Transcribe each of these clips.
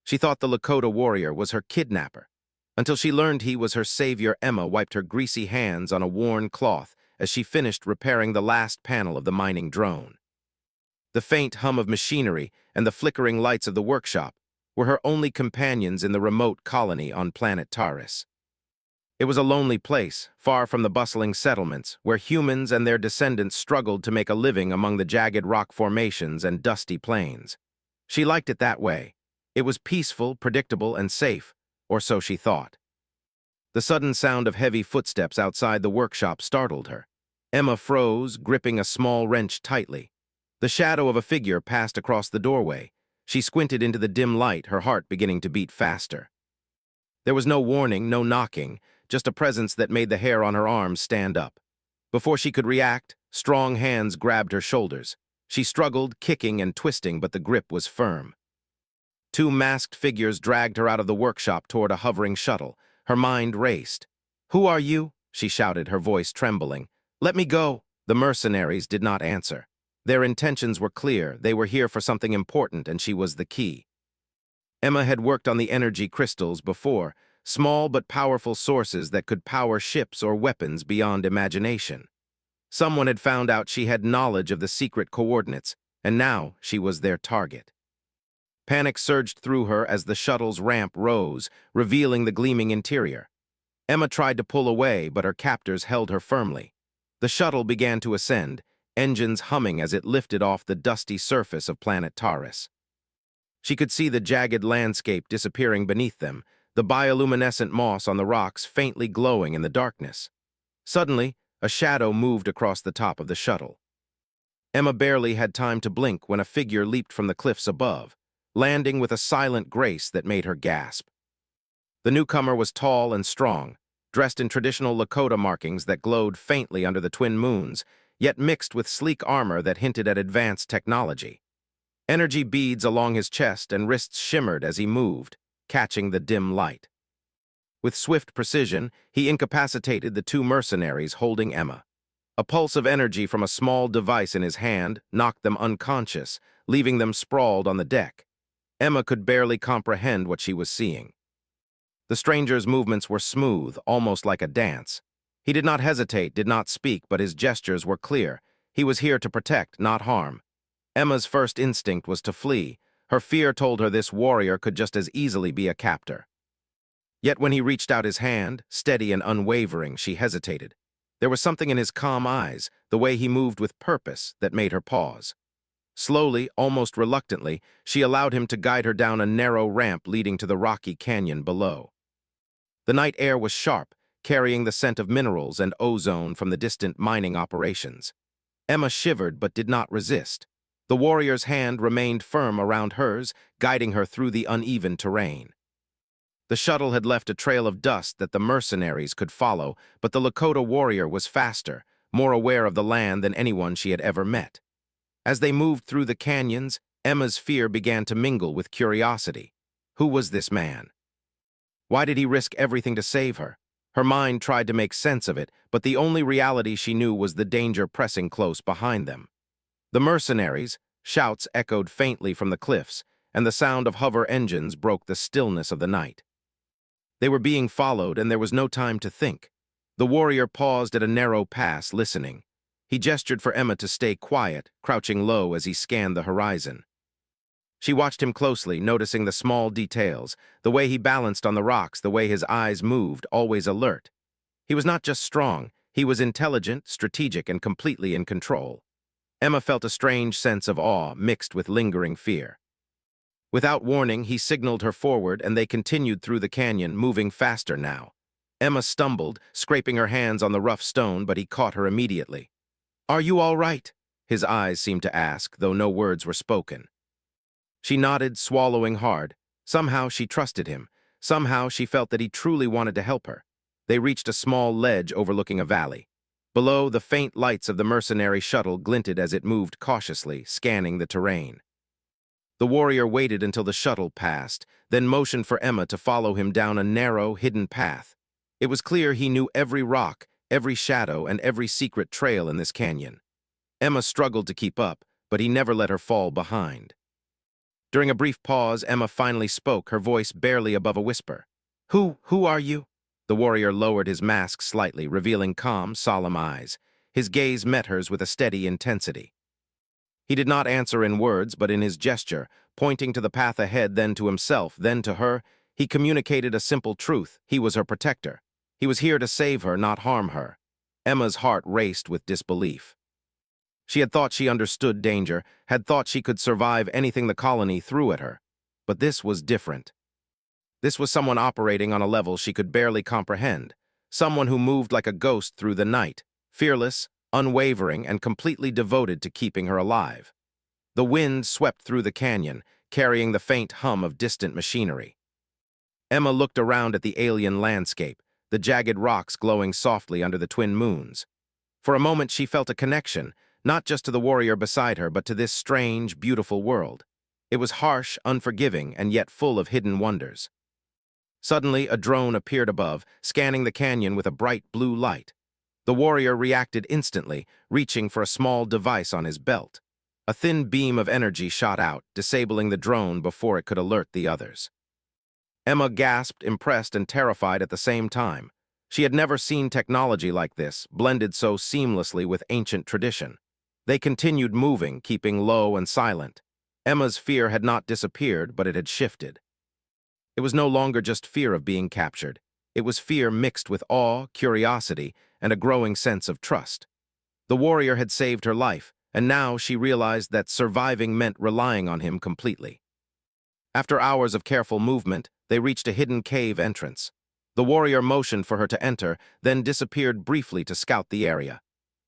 She thought the Lakota warrior was her kidnapper, until she learned he was her savior. Emma wiped her greasy hands on a worn cloth as she finished repairing the last panel of the mining drone. The faint hum of machinery and the flickering lights of the workshop were her only companions in the remote colony on planet Taurus. It was a lonely place, far from the bustling settlements, where humans and their descendants struggled to make a living among the jagged rock formations and dusty plains. She liked it that way. It was peaceful, predictable, and safe, or so she thought. The sudden sound of heavy footsteps outside the workshop startled her. Emma froze, gripping a small wrench tightly. The shadow of a figure passed across the doorway. She squinted into the dim light, her heart beginning to beat faster. There was no warning, no knocking, just a presence that made the hair on her arms stand up. Before she could react, strong hands grabbed her shoulders. She struggled, kicking and twisting, but the grip was firm. Two masked figures dragged her out of the workshop toward a hovering shuttle. Her mind raced. "Who are you?" she shouted, her voice trembling. "Let me go." The mercenaries did not answer. Their intentions were clear. They were here for something important, and she was the key. Emma had worked on the energy crystals before, small but powerful sources that could power ships or weapons beyond imagination. Someone had found out she had knowledge of the secret coordinates, and now she was their target. Panic surged through her as the shuttle's ramp rose, revealing the gleaming interior. Emma tried to pull away, but her captors held her firmly. The shuttle began to ascend, engines humming as it lifted off the dusty surface of planet Taurus. She could see the jagged landscape disappearing beneath them, the bioluminescent moss on the rocks faintly glowing in the darkness. Suddenly, a shadow moved across the top of the shuttle. Emma barely had time to blink when a figure leaped from the cliffs above, landing with a silent grace that made her gasp. The newcomer was tall and strong, dressed in traditional Lakota markings that glowed faintly under the twin moons, yet mixed with sleek armor that hinted at advanced technology. Energy beads along his chest and wrists shimmered as he moved, catching the dim light. With swift precision, he incapacitated the two mercenaries holding Emma. A pulse of energy from a small device in his hand knocked them unconscious, leaving them sprawled on the deck. Emma could barely comprehend what she was seeing. The stranger's movements were smooth, almost like a dance. He did not hesitate, did not speak, but his gestures were clear. He was here to protect, not harm. Emma's first instinct was to flee. Her fear told her this warrior could just as easily be a captor. Yet when he reached out his hand, steady and unwavering, she hesitated. There was something in his calm eyes, the way he moved with purpose, that made her pause. Slowly, almost reluctantly, she allowed him to guide her down a narrow ramp leading to the rocky canyon below. The night air was sharp, carrying the scent of minerals and ozone from the distant mining operations. Emma shivered but did not resist. The warrior's hand remained firm around hers, guiding her through the uneven terrain. The shuttle had left a trail of dust that the mercenaries could follow, but the Lakota warrior was faster, more aware of the land than anyone she had ever met. As they moved through the canyons, Emma's fear began to mingle with curiosity. Who was this man? Why did he risk everything to save her? Her mind tried to make sense of it, but the only reality she knew was the danger pressing close behind them. The mercenaries, shouts echoed faintly from the cliffs, and the sound of hover engines broke the stillness of the night. They were being followed, and there was no time to think. The warrior paused at a narrow pass, listening. He gestured for Emma to stay quiet, crouching low as he scanned the horizon. She watched him closely, noticing the small details, the way he balanced on the rocks, the way his eyes moved, always alert. He was not just strong, he was intelligent, strategic, and completely in control. Emma felt a strange sense of awe mixed with lingering fear. Without warning, he signaled her forward, and they continued through the canyon, moving faster now. Emma stumbled, scraping her hands on the rough stone, but he caught her immediately. "Are you all right?" his eyes seemed to ask, though no words were spoken. She nodded, swallowing hard. Somehow she trusted him. Somehow she felt that he truly wanted to help her. They reached a small ledge overlooking a valley. Below, the faint lights of the mercenary shuttle glinted as it moved cautiously, scanning the terrain. The warrior waited until the shuttle passed, then motioned for Emma to follow him down a narrow, hidden path. It was clear he knew every rock, every shadow, and every secret trail in this canyon. Emma struggled to keep up, but he never let her fall behind. During a brief pause, Emma finally spoke, her voice barely above a whisper. Who are you? The warrior lowered his mask slightly, revealing calm, solemn eyes. His gaze met hers with a steady intensity. He did not answer in words, but in his gesture, pointing to the path ahead, then to himself, then to her. He communicated a simple truth. He was her protector. He was here to save her, not harm her. Emma's heart raced with disbelief. She had thought she understood danger, had thought she could survive anything the colony threw at her. But this was different. This was someone operating on a level she could barely comprehend, someone who moved like a ghost through the night, fearless, unwavering, and completely devoted to keeping her alive. The wind swept through the canyon, carrying the faint hum of distant machinery. Emma looked around at the alien landscape, the jagged rocks glowing softly under the twin moons. For a moment she felt a connection, not just to the warrior beside her, but to this strange, beautiful world. It was harsh, unforgiving, and yet full of hidden wonders. Suddenly, a drone appeared above, scanning the canyon with a bright blue light. The warrior reacted instantly, reaching for a small device on his belt. A thin beam of energy shot out, disabling the drone before it could alert the others. Emma gasped, impressed and terrified at the same time. She had never seen technology like this, blended so seamlessly with ancient tradition. They continued moving, keeping low and silent. Emma's fear had not disappeared, but it had shifted. It was no longer just fear of being captured. It was fear mixed with awe, curiosity, and a growing sense of trust. The warrior had saved her life, and now she realized that surviving meant relying on him completely. After hours of careful movement, they reached a hidden cave entrance. The warrior motioned for her to enter, then disappeared briefly to scout the area.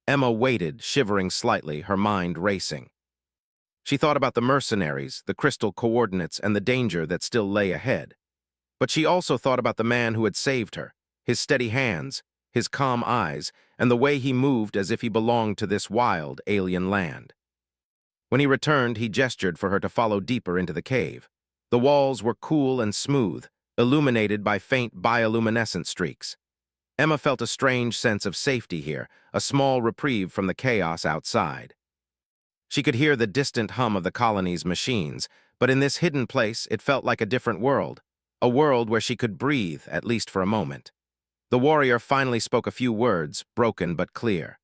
Emma waited, shivering slightly, her mind racing. She thought about the mercenaries, the crystal coordinates, and the danger that still lay ahead. But she also thought about the man who had saved her, his steady hands, his calm eyes, and the way he moved as if he belonged to this wild, alien land. When he returned, he gestured for her to follow deeper into the cave. The walls were cool and smooth, illuminated by faint bioluminescent streaks. Emma felt a strange sense of safety here, a small reprieve from the chaos outside. She could hear the distant hum of the colony's machines, but in this hidden place it felt like a different world, a world where she could breathe, at least for a moment. The warrior finally spoke a few words, broken but clear.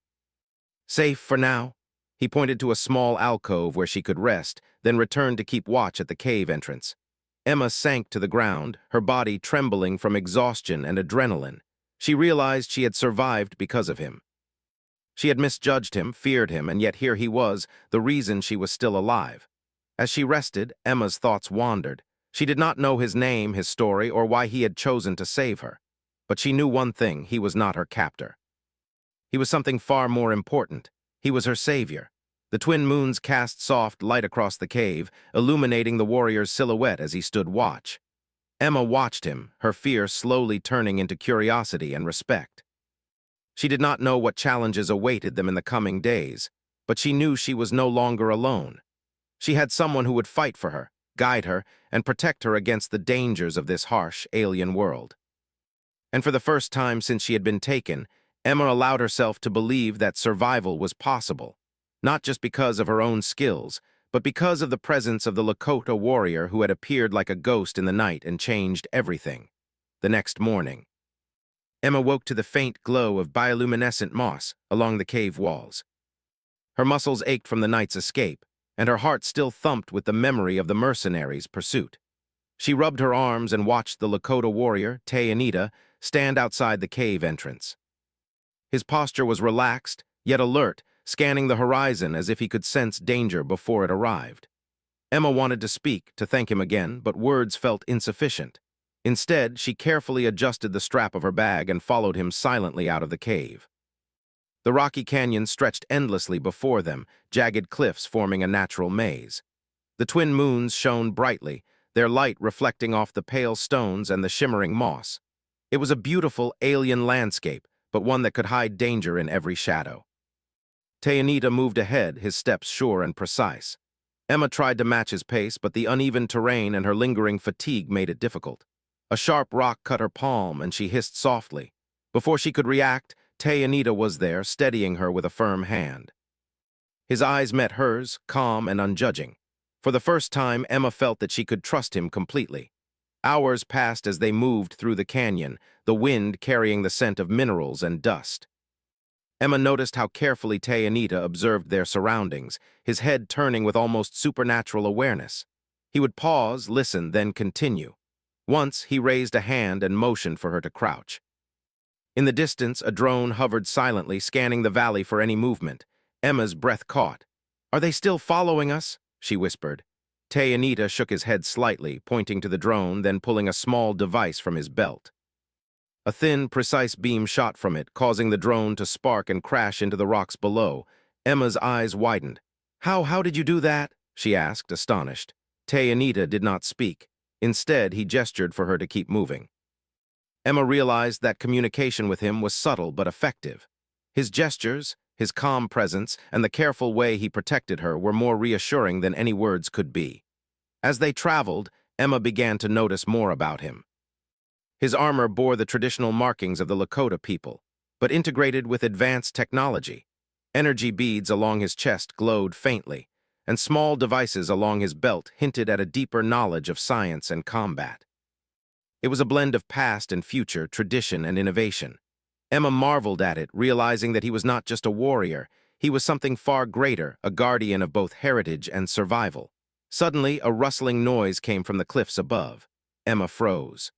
"Safe for now?" He pointed to a small alcove where she could rest, then returned to keep watch at the cave entrance. Emma sank to the ground, her body trembling from exhaustion and adrenaline. She realized she had survived because of him. She had misjudged him, feared him, and yet here he was, the reason she was still alive. As she rested, Emma's thoughts wandered. She did not know his name, his story, or why he had chosen to save her. But she knew one thing: he was not her captor. He was something far more important. He was her savior. The twin moons cast soft light across the cave, illuminating the warrior's silhouette as he stood watch. Emma watched him, her fear slowly turning into curiosity and respect. She did not know what challenges awaited them in the coming days, but she knew she was no longer alone. She had someone who would fight for her, guide her, and protect her against the dangers of this harsh, alien world. And for the first time since she had been taken, Emma allowed herself to believe that survival was possible, not just because of her own skills, but because of the presence of the Lakota warrior who had appeared like a ghost in the night and changed everything. The next morning, Emma woke to the faint glow of bioluminescent moss along the cave walls. Her muscles ached from the night's escape, and her heart still thumped with the memory of the mercenaries' pursuit. She rubbed her arms and watched the Lakota warrior, stand outside the cave entrance. His posture was relaxed, yet alert, scanning the horizon as if he could sense danger before it arrived. Emma wanted to speak, to thank him again, but words felt insufficient. Instead, she carefully adjusted the strap of her bag and followed him silently out of the cave. The rocky canyon stretched endlessly before them, jagged cliffs forming a natural maze. The twin moons shone brightly, their light reflecting off the pale stones and the shimmering moss. It was a beautiful, alien landscape, but one that could hide danger in every shadow. Teyanita moved ahead, his steps sure and precise. Emma tried to match his pace, but the uneven terrain and her lingering fatigue made it difficult. A sharp rock cut her palm, and she hissed softly. Before she could react, Teyanita was there, steadying her with a firm hand. His eyes met hers, calm and unjudging. For the first time, Emma felt that she could trust him completely. Hours passed as they moved through the canyon, the wind carrying the scent of minerals and dust. Emma noticed how carefully Anita observed their surroundings, his head turning with almost supernatural awareness. He would pause, listen, then continue. Once, he raised a hand and motioned for her to crouch. In the distance, a drone hovered silently, scanning the valley for any movement. Emma's breath caught. "Are they still following us?" she whispered. Anita shook his head slightly, pointing to the drone, then pulling a small device from his belt. A thin, precise beam shot from it, causing the drone to spark and crash into the rocks below. Emma's eyes widened. How did you do that?" she asked, astonished. Anita did not speak. Instead, he gestured for her to keep moving. Emma realized that communication with him was subtle but effective. His gestures, his calm presence, and the careful way he protected her were more reassuring than any words could be. As they traveled, Emma began to notice more about him. His armor bore the traditional markings of the Lakota people, but integrated with advanced technology. Energy beads along his chest glowed faintly, and small devices along his belt hinted at a deeper knowledge of science and combat. It was a blend of past and future, tradition and innovation. Emma marveled at it, realizing that he was not just a warrior, he was something far greater, a guardian of both heritage and survival. Suddenly, a rustling noise came from the cliffs above. Emma froze.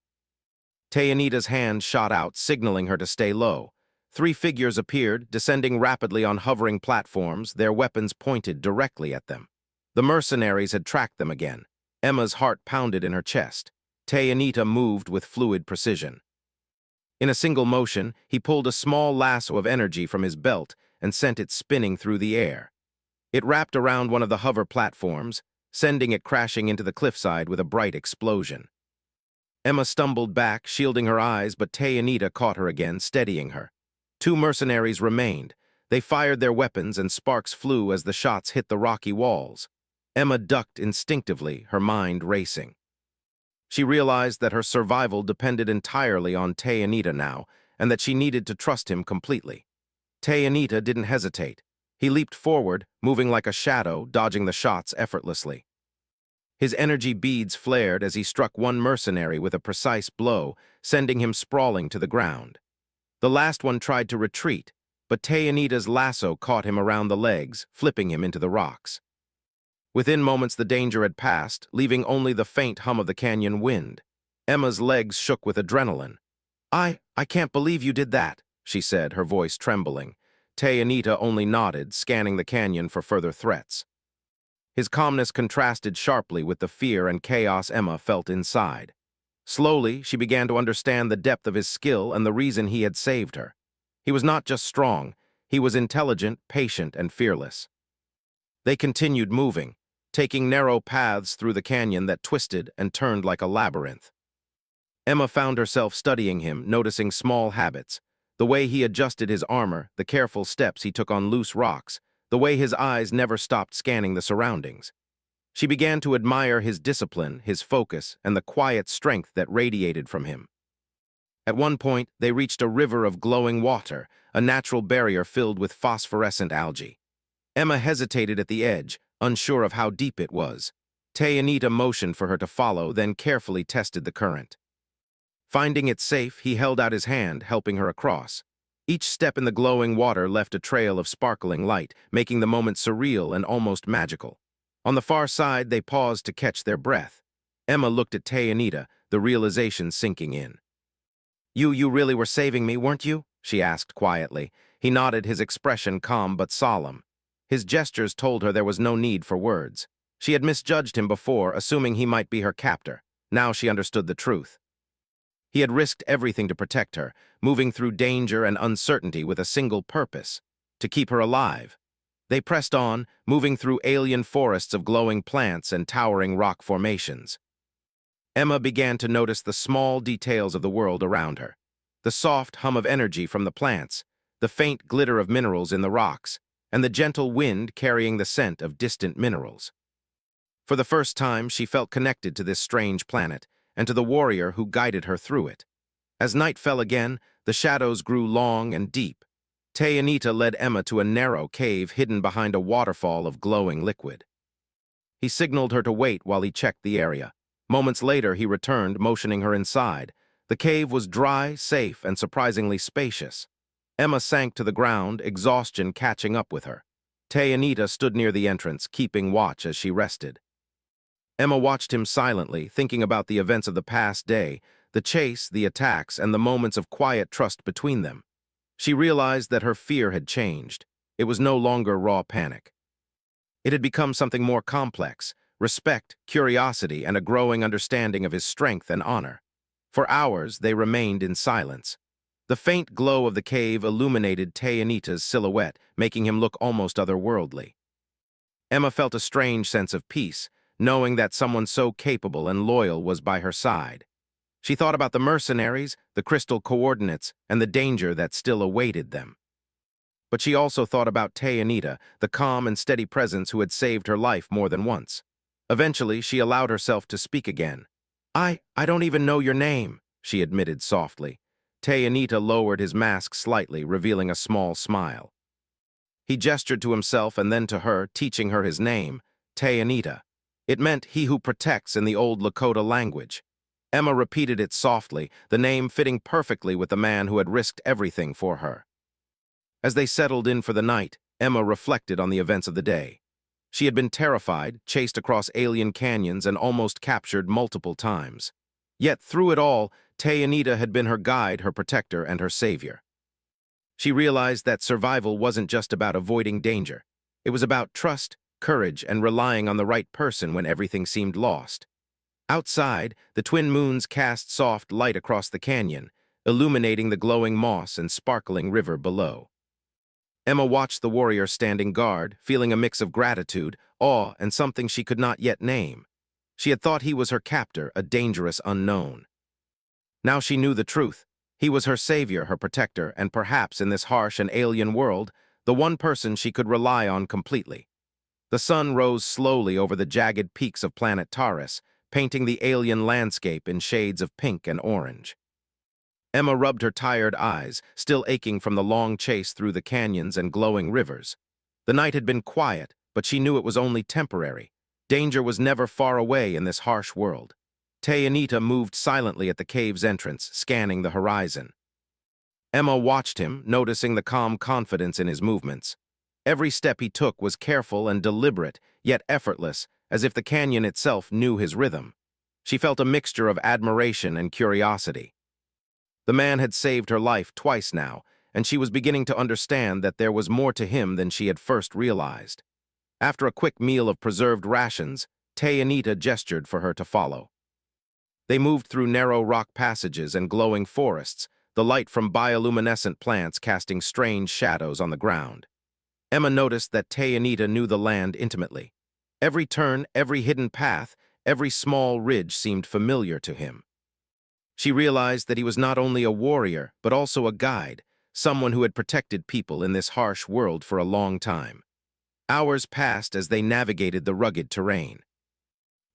Anita's hand shot out, signaling her to stay low. 3 figures appeared, descending rapidly on hovering platforms, their weapons pointed directly at them. The mercenaries had tracked them again. Emma's heart pounded in her chest. Anita moved with fluid precision. In a single motion, he pulled a small lasso of energy from his belt and sent it spinning through the air. It wrapped around one of the hover platforms, sending it crashing into the cliffside with a bright explosion. Emma stumbled back, shielding her eyes, but Anita caught her again, steadying her. 2 mercenaries remained. They fired their weapons and sparks flew as the shots hit the rocky walls. Emma ducked instinctively, her mind racing. She realized that her survival depended entirely on Anita now, and that she needed to trust him completely. Anita didn't hesitate. He leaped forward, moving like a shadow, dodging the shots effortlessly. His energy beads flared as he struck one mercenary with a precise blow, sending him sprawling to the ground. The last one tried to retreat, but Anita's lasso caught him around the legs, flipping him into the rocks. Within moments, the danger had passed, leaving only the faint hum of the canyon wind. Emma's legs shook with adrenaline. I can't believe you did that," she said, her voice trembling. Anita only nodded, scanning the canyon for further threats. His calmness contrasted sharply with the fear and chaos Emma felt inside. Slowly, she began to understand the depth of his skill and the reason he had saved her. He was not just strong, he was intelligent, patient, and fearless. They continued moving, taking narrow paths through the canyon that twisted and turned like a labyrinth. Emma found herself studying him, noticing small habits, the way he adjusted his armor, the careful steps he took on loose rocks, the way his eyes never stopped scanning the surroundings. She began to admire his discipline, his focus, and the quiet strength that radiated from him. At one point, they reached a river of glowing water, a natural barrier filled with phosphorescent algae. Emma hesitated at the edge, unsure of how deep it was. Anita motioned for her to follow, then carefully tested the current. Finding it safe, he held out his hand, helping her across. Each step in the glowing water left a trail of sparkling light, making the moment surreal and almost magical. On the far side, they paused to catch their breath. Emma looked at Anita, the realization sinking in. You really were saving me, weren't you?" she asked quietly. He nodded, his expression calm but solemn. His gestures told her there was no need for words. She had misjudged him before, assuming he might be her captor. Now she understood the truth. He had risked everything to protect her, moving through danger and uncertainty with a single purpose: to keep her alive. They pressed on, moving through alien forests of glowing plants and towering rock formations. Emma began to notice the small details of the world around her. The soft hum of energy from the plants, the faint glitter of minerals in the rocks, and the gentle wind carrying the scent of distant minerals. For the first time, she felt connected to this strange planet, and to the warrior who guided her through it. As night fell again, the shadows grew long and deep. Anita led Emma to a narrow cave hidden behind a waterfall of glowing liquid. He signaled her to wait while he checked the area. Moments later, he returned, motioning her inside. The cave was dry, safe, and surprisingly spacious. Emma sank to the ground, exhaustion catching up with her. Anita stood near the entrance, keeping watch as she rested. Emma watched him silently, thinking about the events of the past day, the chase, the attacks, and the moments of quiet trust between them. She realized that her fear had changed. It was no longer raw panic. It had become something more complex: respect, curiosity, and a growing understanding of his strength and honor. For hours, they remained in silence. The faint glow of the cave illuminated Anita's silhouette, making him look almost otherworldly. Emma felt a strange sense of peace, knowing that someone so capable and loyal was by her side. She thought about the mercenaries, the crystal coordinates, and the danger that still awaited them. But she also thought about Anita, the calm and steady presence who had saved her life more than once. Eventually, she allowed herself to speak again. I don't even know your name," she admitted softly. Anita lowered his mask slightly, revealing a small smile. He gestured to himself and then to her, teaching her his name, Anita. It meant he who protects in the old Lakota language. Emma repeated it softly, the name fitting perfectly with the man who had risked everything for her. As they settled in for the night, Emma reflected on the events of the day. She had been terrified, chased across alien canyons, and almost captured multiple times. Yet through it all, Anita had been her guide, her protector, and her savior. She realized that survival wasn't just about avoiding danger. It was about trust, courage, and relying on the right person when everything seemed lost. Outside, the twin moons cast soft light across the canyon, illuminating the glowing moss and sparkling river below. Emma watched the warrior standing guard, feeling a mix of gratitude, awe, and something she could not yet name. She had thought he was her captor, a dangerous unknown. Now she knew the truth. He was her savior, her protector, and perhaps in this harsh and alien world, the one person she could rely on completely. The sun rose slowly over the jagged peaks of planet Taurus, painting the alien landscape in shades of pink and orange. Emma rubbed her tired eyes, still aching from the long chase through the canyons and glowing rivers. The night had been quiet, but she knew it was only temporary. Danger was never far away in this harsh world. Anita moved silently at the cave's entrance, scanning the horizon. Emma watched him, noticing the calm confidence in his movements. Every step he took was careful and deliberate, yet effortless, as if the canyon itself knew his rhythm. She felt a mixture of admiration and curiosity. The man had saved her life twice now, and she was beginning to understand that there was more to him than she had first realized. After a quick meal of preserved rations, Anita gestured for her to follow. They moved through narrow rock passages and glowing forests, the light from bioluminescent plants casting strange shadows on the ground. Emma noticed that Anita knew the land intimately. Every turn, every hidden path, every small ridge seemed familiar to him. She realized that he was not only a warrior, but also a guide, someone who had protected people in this harsh world for a long time. Hours passed as they navigated the rugged terrain.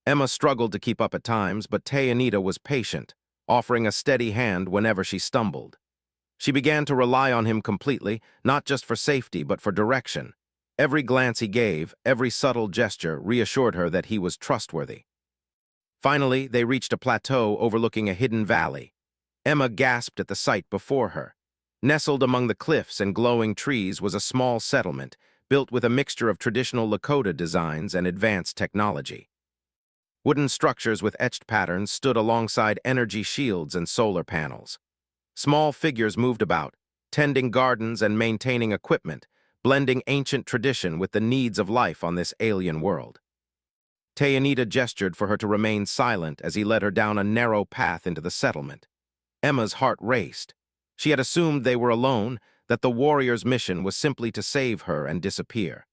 Emma struggled to keep up at times, but Anita was patient, offering a steady hand whenever she stumbled. She began to rely on him completely, not just for safety, but for direction. Every glance he gave, every subtle gesture reassured her that he was trustworthy. Finally, they reached a plateau overlooking a hidden valley. Emma gasped at the sight before her. Nestled among the cliffs and glowing trees was a small settlement, built with a mixture of traditional Lakota designs and advanced technology. Wooden structures with etched patterns stood alongside energy shields and solar panels. Small figures moved about, tending gardens and maintaining equipment, blending ancient tradition with the needs of life on this alien world. Anita gestured for her to remain silent as he led her down a narrow path into the settlement. Emma's heart raced. She had assumed they were alone, that the warrior's mission was simply to save her and disappear.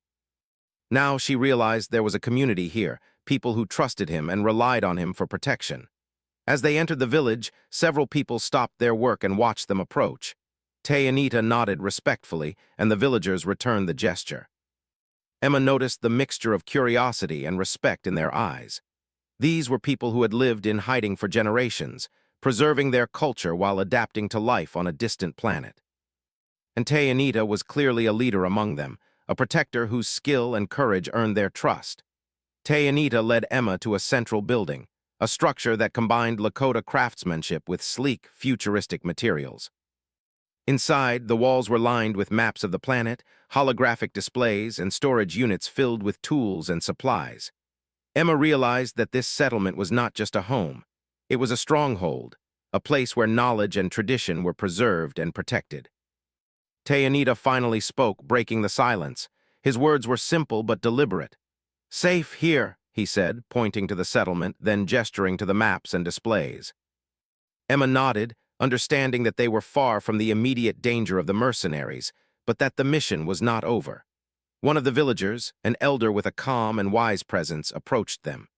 Now she realized there was a community here, people who trusted him and relied on him for protection. As they entered the village, several people stopped their work and watched them approach. Anita nodded respectfully, and the villagers returned the gesture. Emma noticed the mixture of curiosity and respect in their eyes. These were people who had lived in hiding for generations, preserving their culture while adapting to life on a distant planet. And Anita was clearly a leader among them, a protector whose skill and courage earned their trust. Anita led Emma to a central building, a structure that combined Lakota craftsmanship with sleek, futuristic materials. Inside, the walls were lined with maps of the planet, holographic displays, and storage units filled with tools and supplies. Emma realized that this settlement was not just a home. It was a stronghold, a place where knowledge and tradition were preserved and protected. Anita finally spoke, breaking the silence. His words were simple but deliberate. "Safe here," he said, pointing to the settlement, then gesturing to the maps and displays. Emma nodded, understanding that they were far from the immediate danger of the mercenaries, but that the mission was not over. One of the villagers, an elder with a calm and wise presence, approached them.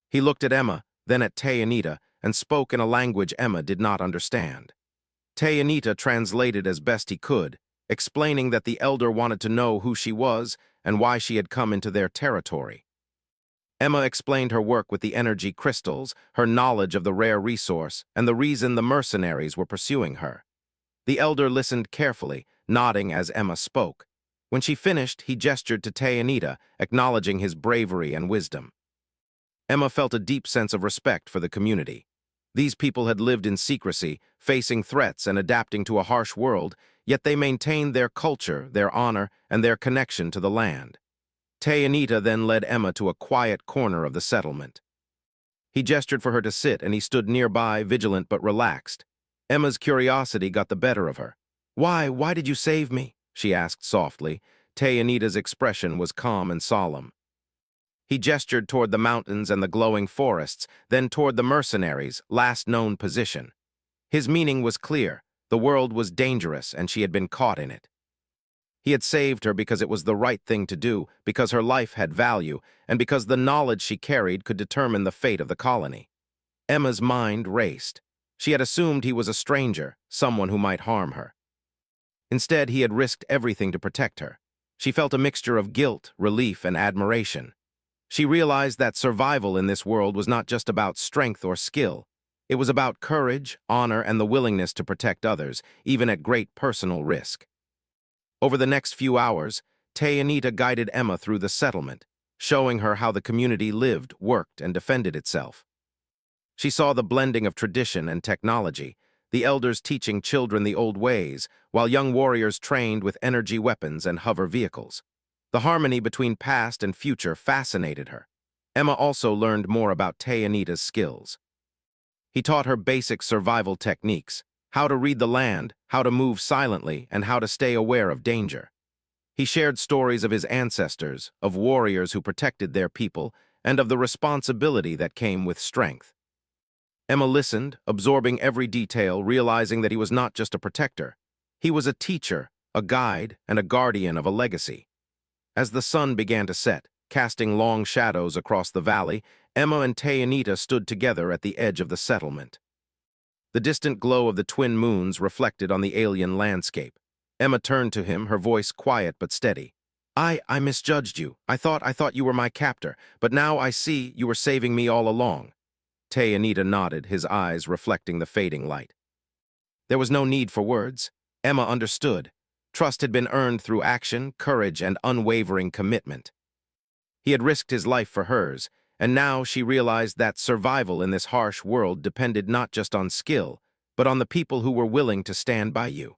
He looked at Emma, then at Anita, and spoke in a language Emma did not understand. Anita translated as best he could, explaining that the elder wanted to know who she was and why she had come into their territory. Emma explained her work with the energy crystals, her knowledge of the rare resource, and the reason the mercenaries were pursuing her. The elder listened carefully, nodding as Emma spoke. When she finished, he gestured to Anita, acknowledging his bravery and wisdom. Emma felt a deep sense of respect for the community. These people had lived in secrecy, facing threats and adapting to a harsh world, yet they maintained their culture, their honor, and their connection to the land. Anita then led Emma to a quiet corner of the settlement. He gestured for her to sit, and he stood nearby, vigilant but relaxed. Emma's curiosity got the better of her. Why did you save me?" she asked softly. Anita's expression was calm and solemn. He gestured toward the mountains and the glowing forests, then toward the mercenaries' last known position. His meaning was clear. The world was dangerous, and she had been caught in it. He had saved her because it was the right thing to do, because her life had value, and because the knowledge she carried could determine the fate of the colony. Emma's mind raced. She had assumed he was a stranger, someone who might harm her. Instead, he had risked everything to protect her. She felt a mixture of guilt, relief, and admiration. She realized that survival in this world was not just about strength or skill. It was about courage, honor, and the willingness to protect others, even at great personal risk. Over the next few hours, Anita guided Emma through the settlement, showing her how the community lived, worked, and defended itself. She saw the blending of tradition and technology, the elders teaching children the old ways, while young warriors trained with energy weapons and hover vehicles. The harmony between past and future fascinated her. Emma also learned more about Anita's skills. He taught her basic survival techniques, how to read the land, how to move silently, and how to stay aware of danger. He shared stories of his ancestors, of warriors who protected their people, and of the responsibility that came with strength. Emma listened, absorbing every detail, realizing that he was not just a protector. He was a teacher, a guide, and a guardian of a legacy. As the sun began to set, casting long shadows across the valley, Emma and Anita stood together at the edge of the settlement. The distant glow of the twin moons reflected on the alien landscape. Emma turned to him, her voice quiet but steady. I misjudged you. I thought you were my captor, but now I see you were saving me all along." Anita nodded, his eyes reflecting the fading light. There was no need for words. Emma understood. Trust had been earned through action, courage, and unwavering commitment. He had risked his life for hers, and now she realized that survival in this harsh world depended not just on skill, but on the people who were willing to stand by you.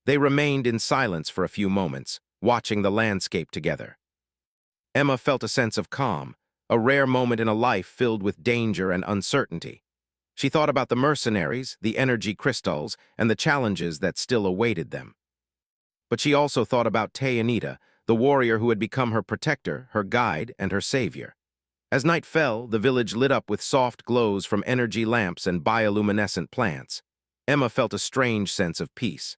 They remained in silence for a few moments, watching the landscape together. Emma felt a sense of calm, a rare moment in a life filled with danger and uncertainty. She thought about the mercenaries, the energy crystals, and the challenges that still awaited them. But she also thought about Anita, the warrior who had become her protector, her guide, and her savior. As night fell, the village lit up with soft glows from energy lamps and bioluminescent plants. Emma felt a strange sense of peace.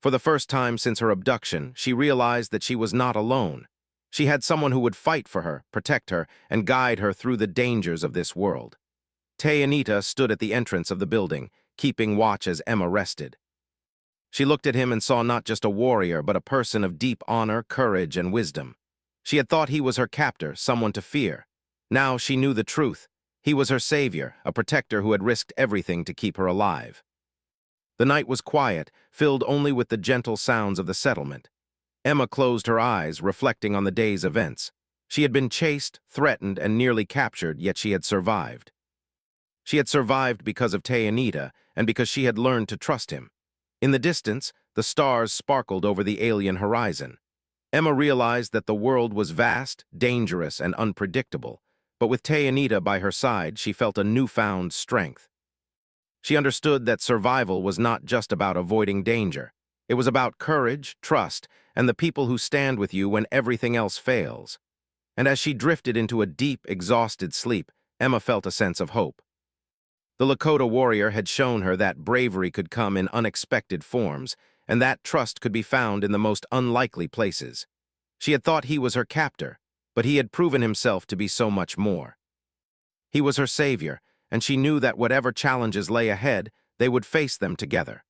For the first time since her abduction, she realized that she was not alone. She had someone who would fight for her, protect her, and guide her through the dangers of this world. Anita stood at the entrance of the building, keeping watch as Emma rested. She looked at him and saw not just a warrior, but a person of deep honor, courage, and wisdom. She had thought he was her captor, someone to fear. Now she knew the truth. He was her savior, a protector who had risked everything to keep her alive. The night was quiet, filled only with the gentle sounds of the settlement. Emma closed her eyes, reflecting on the day's events. She had been chased, threatened, and nearly captured, yet she had survived. She had survived because of Tayanita and because she had learned to trust him. In the distance, the stars sparkled over the alien horizon. Emma realized that the world was vast, dangerous, and unpredictable, but with Tayanita by her side, she felt a newfound strength. She understood that survival was not just about avoiding danger. It was about courage, trust, and the people who stand with you when everything else fails. And as she drifted into a deep, exhausted sleep, Emma felt a sense of hope. The Lakota warrior had shown her that bravery could come in unexpected forms, and that trust could be found in the most unlikely places. She had thought he was her captor, but he had proven himself to be so much more. He was her savior, and she knew that whatever challenges lay ahead, they would face them together.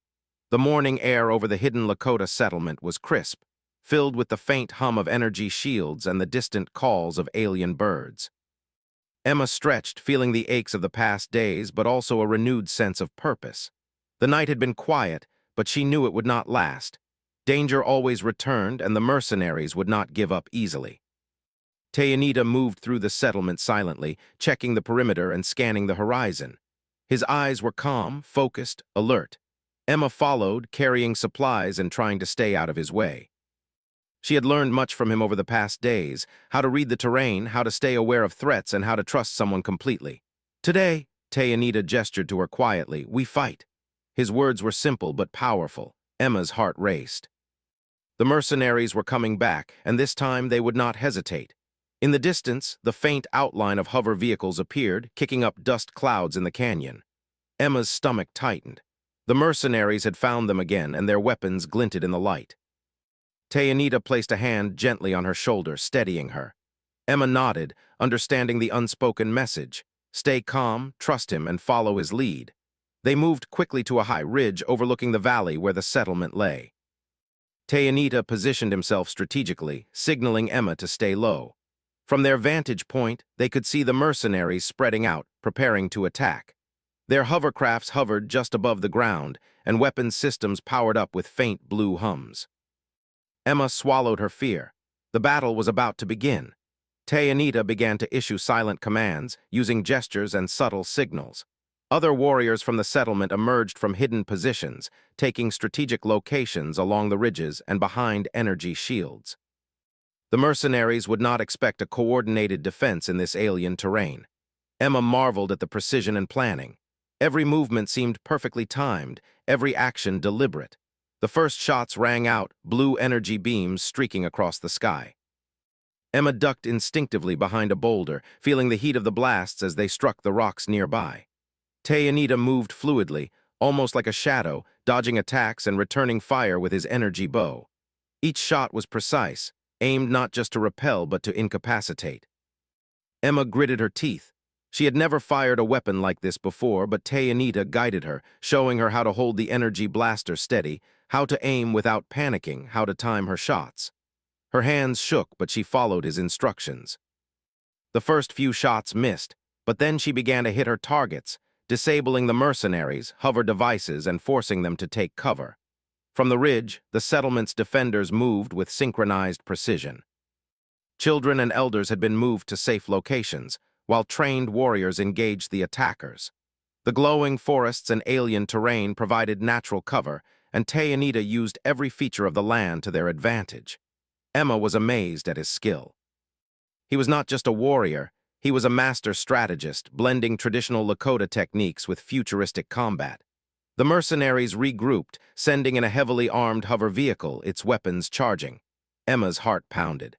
The morning air over the hidden Lakota settlement was crisp, filled with the faint hum of energy shields and the distant calls of alien birds. Emma stretched, feeling the aches of the past days, but also a renewed sense of purpose. The night had been quiet, but she knew it would not last. Danger always returned, and the mercenaries would not give up easily. Tayanita moved through the settlement silently, checking the perimeter and scanning the horizon. His eyes were calm, focused, alert. Emma followed, carrying supplies and trying to stay out of his way. She had learned much from him over the past days, how to read the terrain, how to stay aware of threats, and how to trust someone completely. Today, Tayanita gestured to her quietly, "We fight." His words were simple but powerful. Emma's heart raced. The mercenaries were coming back, and this time they would not hesitate. In the distance, the faint outline of hover vehicles appeared, kicking up dust clouds in the canyon. Emma's stomach tightened. The mercenaries had found them again, and their weapons glinted in the light. Tayanita placed a hand gently on her shoulder, steadying her. Emma nodded, understanding the unspoken message. Stay calm, trust him, and follow his lead. They moved quickly to a high ridge overlooking the valley where the settlement lay. Tayanita positioned himself strategically, signaling Emma to stay low. From their vantage point, they could see the mercenaries spreading out, preparing to attack. Their hovercrafts hovered just above the ground, and weapons systems powered up with faint blue hums. Emma swallowed her fear. The battle was about to begin. Tayanita began to issue silent commands, using gestures and subtle signals. Other warriors from the settlement emerged from hidden positions, taking strategic locations along the ridges and behind energy shields. The mercenaries would not expect a coordinated defense in this alien terrain. Emma marveled at the precision and planning. Every movement seemed perfectly timed, every action deliberate. The first shots rang out, blue energy beams streaking across the sky. Emma ducked instinctively behind a boulder, feeling the heat of the blasts as they struck the rocks nearby. Tayanita moved fluidly, almost like a shadow, dodging attacks and returning fire with his energy bow. Each shot was precise, aimed not just to repel but to incapacitate. Emma gritted her teeth. She had never fired a weapon like this before, but Tayanita guided her, showing her how to hold the energy blaster steady, how to aim without panicking, how to time her shots. Her hands shook, but she followed his instructions. The first few shots missed, but then she began to hit her targets, disabling the mercenaries, hover devices, and forcing them to take cover. From the ridge, the settlement's defenders moved with synchronized precision. Children and elders had been moved to safe locations, while trained warriors engaged the attackers. The glowing forests and alien terrain provided natural cover, and Tayanita used every feature of the land to their advantage. Emma was amazed at his skill. He was not just a warrior, he was a master strategist, blending traditional Lakota techniques with futuristic combat. The mercenaries regrouped, sending in a heavily armed hover vehicle, its weapons charging. Emma's heart pounded.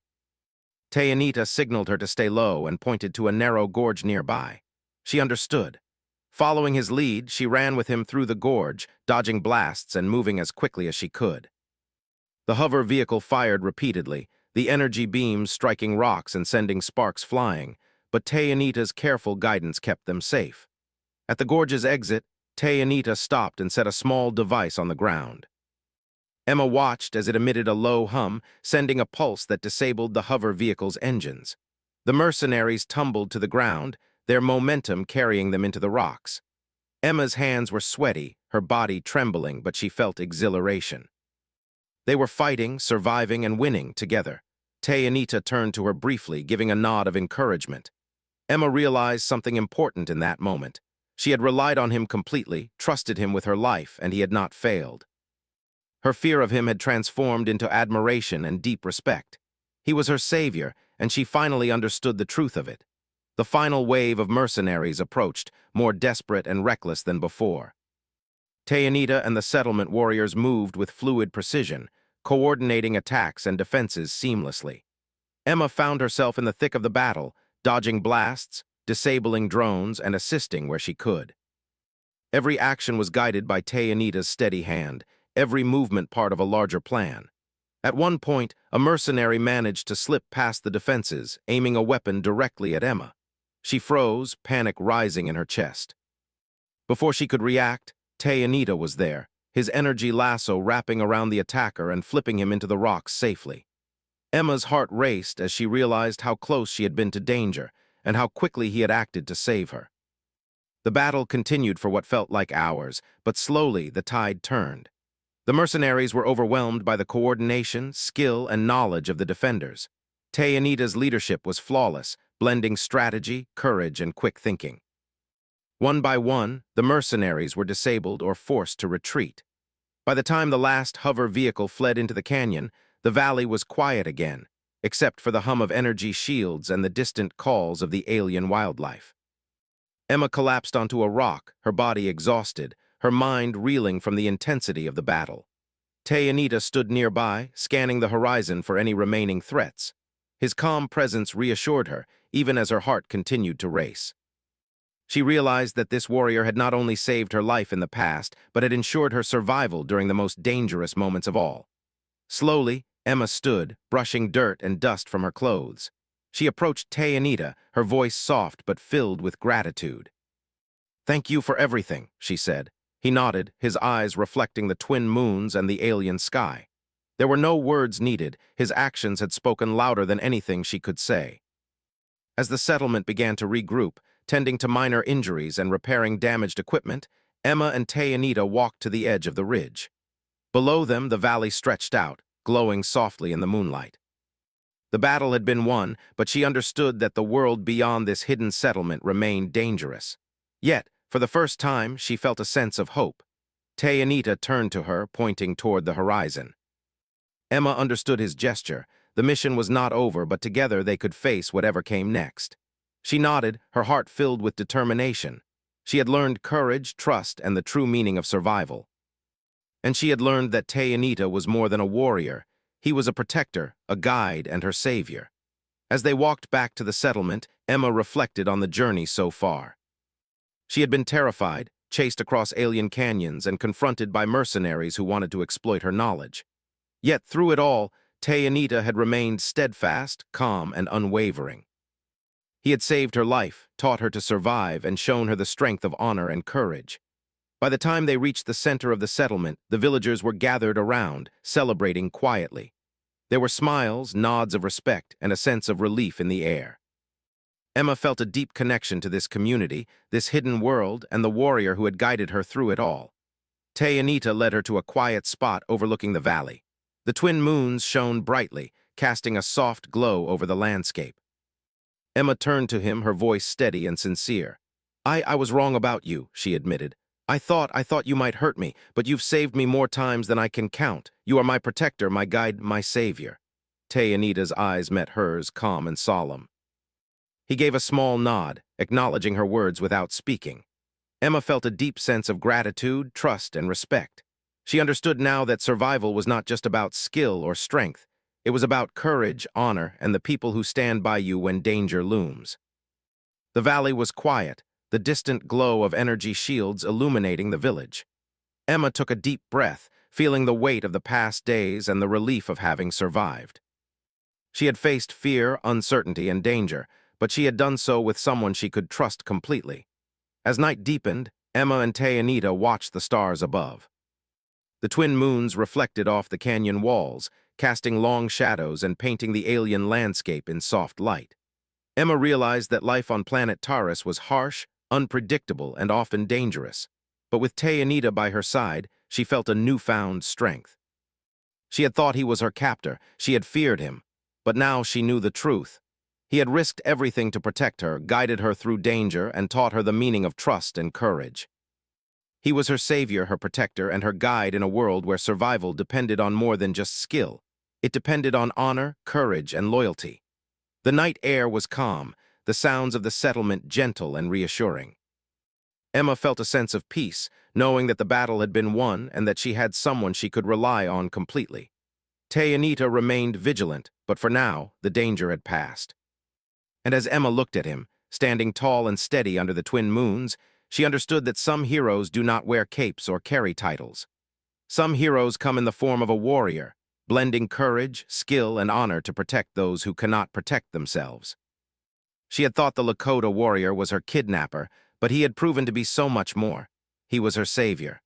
Tayanita signaled her to stay low and pointed to a narrow gorge nearby. She understood. Following his lead, she ran with him through the gorge, dodging blasts and moving as quickly as she could. The hover vehicle fired repeatedly, the energy beams striking rocks and sending sparks flying, but Tayanita's careful guidance kept them safe. At the gorge's exit, Tayanita stopped and set a small device on the ground. Emma watched as it emitted a low hum, sending a pulse that disabled the hover vehicle's engines. The mercenaries tumbled to the ground, their momentum carrying them into the rocks. Emma's hands were sweaty, her body trembling, but she felt exhilaration. They were fighting, surviving, and winning together. Anita turned to her briefly, giving a nod of encouragement. Emma realized something important in that moment. She had relied on him completely, trusted him with her life, and he had not failed. Her fear of him had transformed into admiration and deep respect. He was her savior, and she finally understood the truth of it. The final wave of mercenaries approached, more desperate and reckless than before. Anita and the settlement warriors moved with fluid precision, coordinating attacks and defenses seamlessly. Emma found herself in the thick of the battle, dodging blasts, disabling drones, and assisting where she could. Every action was guided by Anita's steady hand, every movement part of a larger plan. At one point, a mercenary managed to slip past the defenses, aiming a weapon directly at Emma. She froze, panic rising in her chest. Before she could react, Anita was there, his energy lasso wrapping around the attacker and flipping him into the rocks safely. Emma's heart raced as she realized how close she had been to danger and how quickly he had acted to save her. The battle continued for what felt like hours, but slowly the tide turned. The mercenaries were overwhelmed by the coordination, skill, and knowledge of the defenders. Anita's leadership was flawless, blending strategy, courage, and quick thinking. One by one, the mercenaries were disabled or forced to retreat. By the time the last hover vehicle fled into the canyon, the valley was quiet again, except for the hum of energy shields and the distant calls of the alien wildlife. Emma collapsed onto a rock, her body exhausted, her mind reeling from the intensity of the battle. Anita stood nearby, scanning the horizon for any remaining threats. His calm presence reassured her, even as her heart continued to race. She realized that this warrior had not only saved her life in the past, but had ensured her survival during the most dangerous moments of all. Slowly, Emma stood, brushing dirt and dust from her clothes. She approached Anita, her voice soft but filled with gratitude. "Thank you for everything," she said. He nodded, his eyes reflecting the twin moons and the alien sky. There were no words needed, his actions had spoken louder than anything she could say. As the settlement began to regroup, tending to minor injuries and repairing damaged equipment, Emma and Anita walked to the edge of the ridge. Below them, the valley stretched out, glowing softly in the moonlight. The battle had been won, but she understood that the world beyond this hidden settlement remained dangerous. Yet, for the first time, she felt a sense of hope. Anita turned to her, pointing toward the horizon. Emma understood his gesture. The mission was not over, but together they could face whatever came next. She nodded, her heart filled with determination. She had learned courage, trust, and the true meaning of survival. And she had learned that Anita was more than a warrior. He was a protector, a guide, and her savior. As they walked back to the settlement, Emma reflected on the journey so far. She had been terrified, chased across alien canyons, and confronted by mercenaries who wanted to exploit her knowledge. Yet through it all, Anita had remained steadfast, calm, and unwavering. He had saved her life, taught her to survive, and shown her the strength of honor and courage. By the time they reached the center of the settlement, the villagers were gathered around, celebrating quietly. There were smiles, nods of respect, and a sense of relief in the air. Emma felt a deep connection to this community, this hidden world, and the warrior who had guided her through it all. Anita led her to a quiet spot overlooking the valley. The twin moons shone brightly, casting a soft glow over the landscape. Emma turned to him, her voice steady and sincere. I was wrong about you," she admitted. I thought you might hurt me, but you've saved me more times than I can count. You are my protector, my guide, my savior." Anita's eyes met hers, calm and solemn. He gave a small nod, acknowledging her words without speaking. Emma felt a deep sense of gratitude, trust, and respect. She understood now that survival was not just about skill or strength. It was about courage, honor, and the people who stand by you when danger looms. The valley was quiet, the distant glow of energy shields illuminating the village. Emma took a deep breath, feeling the weight of the past days and the relief of having survived. She had faced fear, uncertainty, and danger, but she had done so with someone she could trust completely. As night deepened, Emma and Anita watched the stars above. The twin moons reflected off the canyon walls, casting long shadows and painting the alien landscape in soft light. Emma realized that life on planet Taurus was harsh, unpredictable, and often dangerous. But with Anita by her side, she felt a newfound strength. She had thought he was her captor, she had feared him. but now she knew the truth. He had risked everything to protect her, guided her through danger, and taught her the meaning of trust and courage. He was her savior, her protector, and her guide in a world where survival depended on more than just skill. It depended on honor, courage, and loyalty. The night air was calm, the sounds of the settlement gentle and reassuring. Emma felt a sense of peace, knowing that the battle had been won and that she had someone she could rely on completely. Anita remained vigilant, but for now, the danger had passed. And as Emma looked at him, standing tall and steady under the twin moons, she understood that some heroes do not wear capes or carry titles. Some heroes come in the form of a warrior, blending courage, skill, and honor to protect those who cannot protect themselves. She had thought the Lakota warrior was her kidnapper, but he had proven to be so much more. He was her savior.